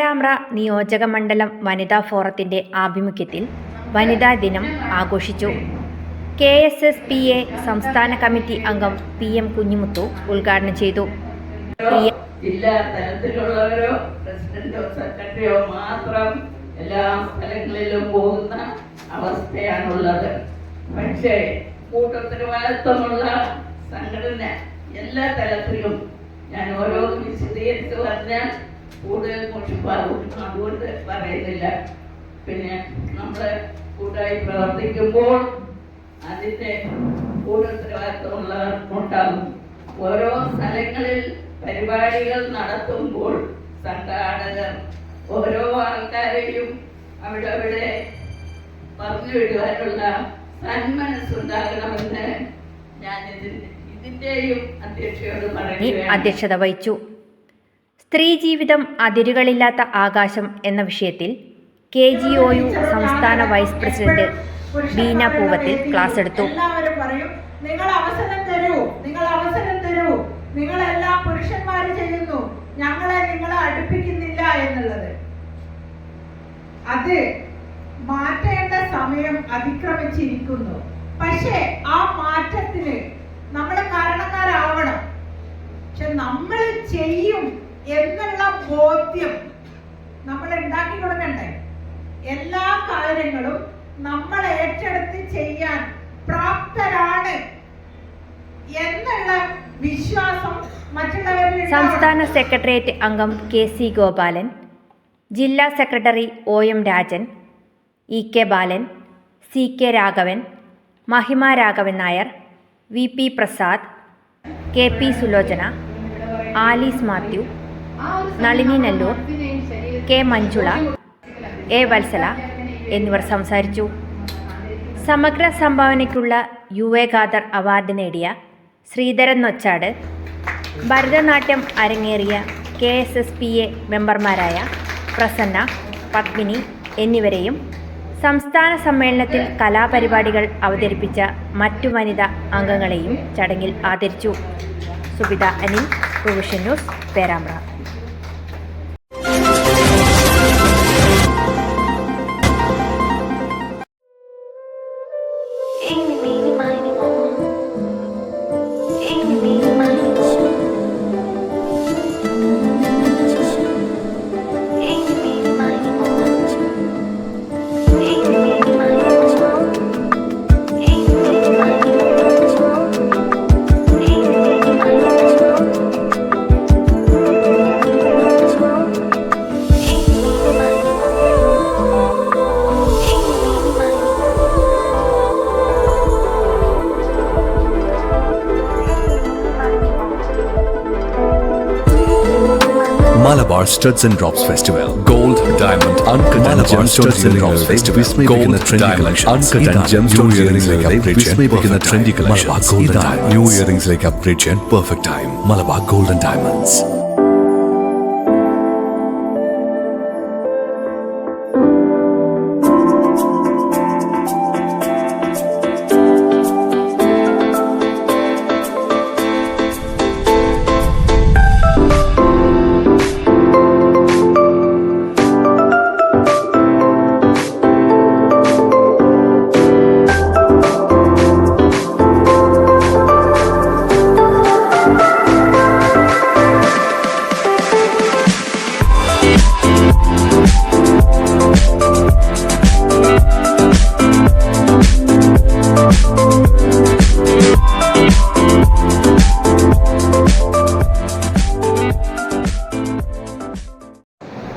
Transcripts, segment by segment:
പേരാമ്പ്ര നിയോജക മണ്ഡലം വനിതാ ഫോറത്തിന്റെ ആഭിമുഖ്യത്തിൽ വനിതാ ദിനം ആഘോഷിച്ചു. KSSPA സംസ്ഥാന കമ്മിറ്റി അംഗം PM കുഞ്ഞിമുത്തു ഉദ്ഘാടനം ചെയ്തു. ജില്ലാ തലത്തിലുള്ളവരോ പ്രസിഡന്റോ സെക്രട്ടറിയോ മാത്രം എല്ലാ സ്ഥലങ്ങളിലും പോകുന്ന അവസ്ഥയാണുള്ളത്. പക്ഷേ കൂട്ടുത്തരവാദിത്വമുള്ള സംഘടന എല്ലാ തലത്തിലും ഞാൻ ഓരോന്നും വിശദീകരിച്ച് പറഞ്ഞാൽ കൂടുതൽ മുഷിപ്പാകും, അതുകൊണ്ട് പറയുന്നില്ല. പിന്നെ നമ്മൾ കൂട്ടായി പ്രവർത്തിക്കുമ്പോൾ അതിൻ്റെ കൂട്ടുത്തരവാദിത്വമുള്ളവർ ഉണ്ടാകും. ഓരോ സ്ഥലങ്ങളിൽ പരിപാടികൾ നടത്തുമ്പോൾ സംഘാടകർ ഓരോ ആൾക്കാരെയും അവിടെ പറഞ്ഞു വിടുവാനുള്ള സന്മനസ്സുണ്ടാകണമെന്ന് ഞാൻ ഇതിൻ്റെയും അധ്യക്ഷയോട് പറയുകയാണ്. അധ്യക്ഷത വഹിച്ചു. സ്ത്രീ ജീവിതം അതിരുകളില്ലാത്ത ആകാശം എന്ന വിഷയത്തിൽ KGOU സംസ്ഥാന vice president Beena Poovathil class എടുത്തു. എല്ലാവരും പറയും, നിങ്ങൾ അവസരം തരൂ, നിങ്ങളെല്ലാം പുരുഷന്മാർ ചെയ്യുന്നു, നിങ്ങളെ അടുപ്പിക്കുന്നില്ല എന്നുള്ളത്. അത് മാറ്റേണ്ട സമയം അതിക്രമിച്ചിരിക്കുന്നു. പക്ഷേ ആ മാറ്റത്തിന് നമ്മൾ കാരണക്കാരാവണം. പക്ഷെ നമ്മൾ ചെയ്യും എന്നുള്ള ബോധ്യം നമ്മൾ ഉണ്ടാക്കി കൊടുക്കണ്ടേ? എല്ലാ കാര്യങ്ങളും നമ്മൾ ഏറ്റെടുത്ത് ചെയ്യാൻ പ്രാപ്തരാണ് എന്നുള്ള വിശ്വാസം മറ്റുള്ളവരിൽ. സംസ്ഥാന സെക്രട്ടേറിയറ്റ് അംഗം KC ഗോപാലൻ, ജില്ലാ secretary OM Rajan, EK Balan, CK Raghavan, Mahima Raghavan Nair, VP Prasad, KP Sulochana, Alice Mathew, Nalini Nellore, K Manjula, A Vatsala എന്നിവർ സംസാരിച്ചു. സമഗ്ര സംഭാവനയ്ക്കുള്ള UA ഖാദർ അവാർഡ് നേടിയ ശ്രീധരൻ നൊച്ചാട്, ഭരതനാട്യം അരങ്ങേറിയ KSSPA മെമ്പർമാരായ പ്രസന്ന, പത്മിനി എന്നിവരെയും സംസ്ഥാന സമ്മേളനത്തിൽ കലാപരിപാടികൾ അവതരിപ്പിച്ച മറ്റു വനിതാ അംഗങ്ങളെയും ചടങ്ങിൽ ആദരിച്ചു. Subitha Anil, provision news, Perambra. Malabar Studs and Drops Festival. Gold, diamond, uncut and gem studs and drops festival. Gold, diamond, uncut and gem new earrings like upgrade in the trendy collection. Malabar Gold and Diamond. New earrings like upgrade gen, perfect time. Malabar Gold and Diamonds.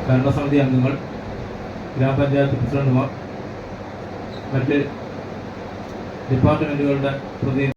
ഭരണസമിതി അംഗങ്ങൾ, ഗ്രാമപഞ്ചായത്ത് പ്രസിഡന്റുമാർ, മറ്റ് ഡിപ്പാർട്ട്മെന്റുകളുടെ പ്രതിനിധി